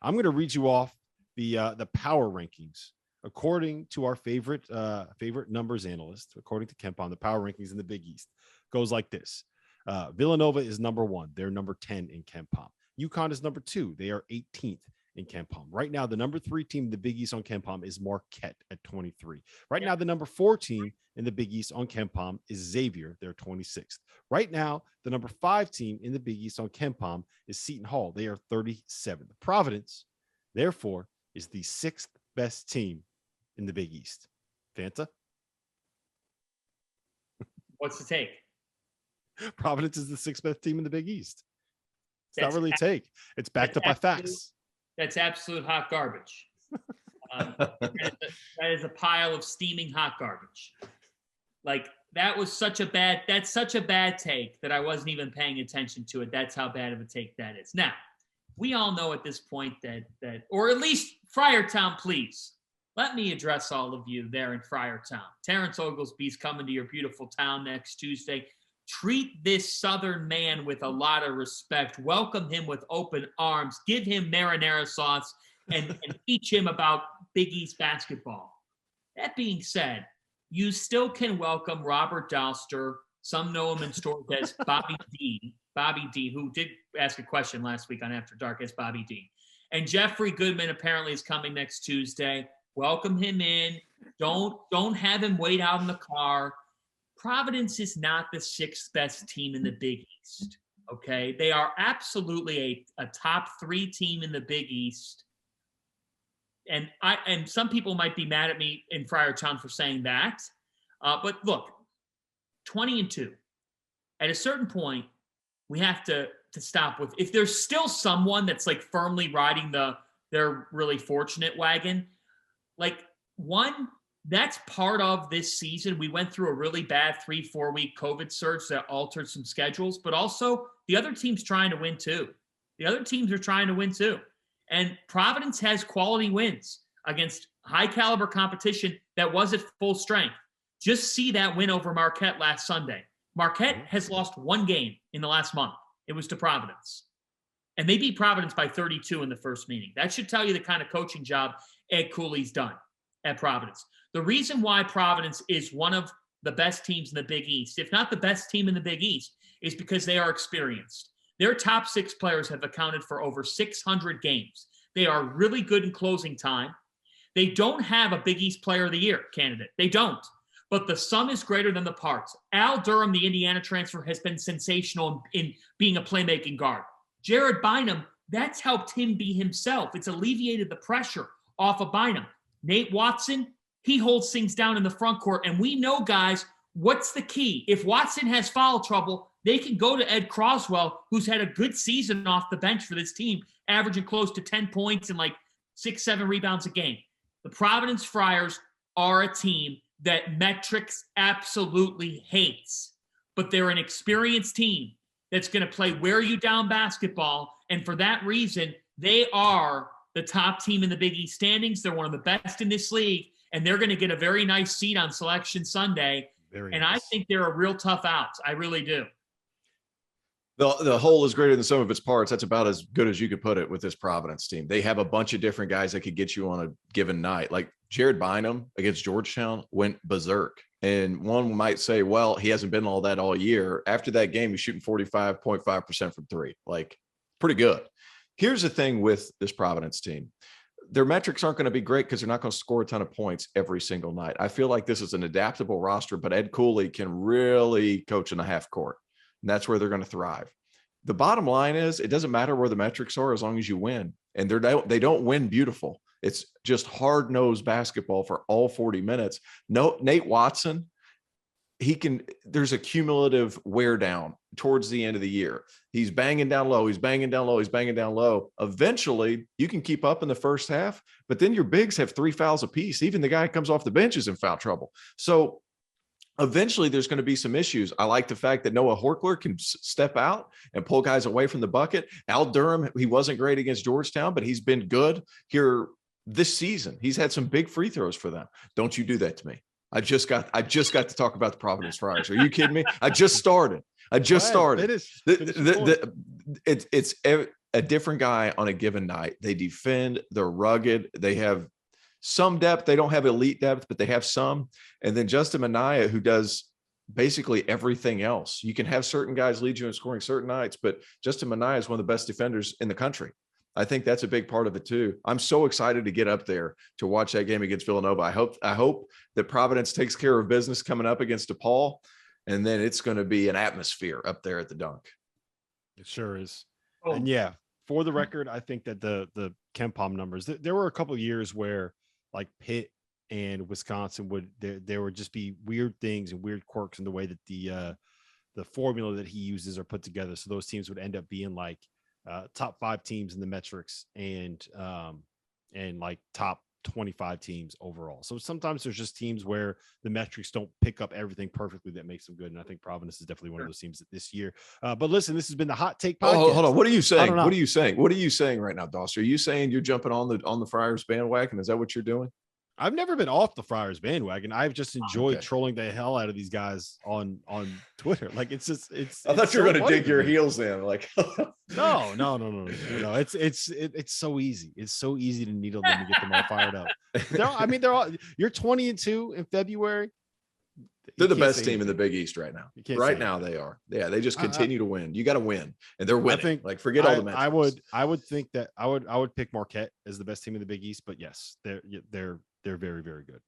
I'm going to read you off the power rankings according to our favorite numbers analyst. According to KenPom, the power rankings in the Big East goes like this. Villanova is number 1. They're number 10 in KenPom. UConn is number 2. They are 18th in KenPom. Right now, the number 3 team in the Big East on KenPom is Marquette at 23. Right now, the number 4 team in the Big East on KenPom is Xavier. They're 26th. Right now, the number 5 team in the Big East on KenPom is Seton Hall. They are 37th. Providence, therefore, is the 6th best team in the Big East. Fanta? What's the take? Providence is the 6th best team in the Big East. It's not really a take. It's backed up by facts. That's absolute hot garbage. That is a pile of steaming hot garbage. Like, that's such a bad take that I wasn't even paying attention to it. That's how bad of a take that is. Now, we all know at this point that or at least Friartown, please. Let me address all of you there in Friartown. Terrence Oglesby's coming to your beautiful town next Tuesday. Treat this Southern man with a lot of respect. Welcome him with open arms. Give him marinara sauce and teach him about Big East basketball. That being said, you still can welcome Robert Dalster. Some know him in stores as Bobby D, who did ask a question last week on After Dark as Bobby D. And Jeffrey Goodman apparently is coming next Tuesday. Welcome him in. Don't have him wait out in the car. Providence is not the 6th best team in the Big East, okay? They are absolutely a top 3 team in the Big East. And some people might be mad at me in Friartown for saying that. But look, 20-2. At a certain point, we have to stop with, if there's still someone that's like firmly riding their really fortunate wagon, like one, that's part of this season. We went through a really bad 3-4 week COVID surge that altered some schedules, but also the other team's trying to win too. The other teams are trying to win too. And Providence has quality wins against high caliber competition that was at full strength. Just see that win over Marquette last Sunday. Marquette has lost 1 game in the last month. It was to Providence. And they beat Providence by 32 in the first meeting. That should tell you the kind of coaching job Ed Cooley's done at Providence. The reason why Providence is one of the best teams in the Big East, if not the best team in the Big East, is because they are experienced. Their top 6 players have accounted for over 600 games. They are really good in closing time. They don't have a Big East Player of the Year candidate. They don't. But the sum is greater than the parts. Al Durham, the Indiana transfer, has been sensational in being a playmaking guard. Jared Bynum, that's helped him be himself. It's alleviated the pressure off of Bynum. Nate Watson, he holds things down in the front court. And we know, guys, what's the key? If Watson has foul trouble, they can go to Ed Croswell, who's had a good season off the bench for this team, averaging close to 10 points and like 6-7 rebounds a game. The Providence Friars are a team that metrics absolutely hates, but they're an experienced team that's going to play wear you down basketball. And for that reason, they are the top team in the Big East standings. They're one of the best in this league, and they're going to get a very nice seat on Selection Sunday. Very nice. I think they're a real tough out. I really do. The whole is greater than some of its parts. That's about as good as you could put it with this Providence team. They have a bunch of different guys that could get you on a given night. Like Jared Bynum against Georgetown went berserk. And one might say, well, he hasn't been all that all year. After that game, he's shooting 45.5% from 3. Like, pretty good. Here's the thing with this Providence team. Their metrics aren't going to be great because they're not going to score a ton of points every single night. I feel like this is an adaptable roster, but Ed Cooley can really coach in the half court. And that's where they're going to thrive. The bottom line is it doesn't matter where the metrics are as long as you win. And they don't win beautiful. It's just hard-nosed basketball for all 40 minutes. No, Nate Watson, there's a cumulative wear down towards the end of the year. He's banging down low. He's banging down low. He's banging down low. Eventually, you can keep up in the first half, but then your bigs have 3 fouls apiece. Even the guy who comes off the bench is in foul trouble. So eventually there's going to be some issues. I like the fact that Noah Horkler can step out and pull guys away from the bucket. Al Durham, he wasn't great against Georgetown, but he's been good here this season. He's had some big free throws for them. Don't you do that to me. I just got to talk about the Providence Friars. Are you kidding me? I just started. It's a different guy on a given night. They defend, they're rugged, they have some depth. They don't have elite depth, but they have some. And then Justin Minaya, who does basically everything else. You can have certain guys lead you in scoring certain nights, but Justin Minaya is one of the best defenders in the country. I think that's a big part of it too. I'm so excited to get up there to watch that game against Villanova. I hope that Providence takes care of business coming up against DePaul, and then it's going to be an atmosphere up there at the Dunk. It sure is. Oh. And yeah, for the record, I think that the KenPom numbers, there were a couple of years where like Pitt and Wisconsin there would just be weird things and weird quirks in the way that the formula that he uses are put together. So those teams would end up being like top 5 teams in the metrics and like top 25 teams overall. So sometimes there's just teams where the metrics don't pick up everything perfectly that makes them good. And I think Providence is definitely one of those teams this year. But listen, this has been the Hot Take podcast. Oh, hold on. What are you saying? What are you saying? What are you saying right now, Doss? Are you saying you're jumping on the Friars bandwagon? Is that what you're doing? I've never been off the Friars bandwagon. I've just enjoyed trolling the hell out of these guys on Twitter. Like it's I thought you were going to dig your heels in. Like no. It's so easy. It's so easy to needle them to get them all fired up. They're all. You're 20-2 in February. They're the best team in the Big East right now. Right now they are. Yeah, they just continue to win. You got to win, and they're winning. I think, like forget all the matches. I would think that I would pick Marquette as the best team in the Big East, but yes, they're very, very good.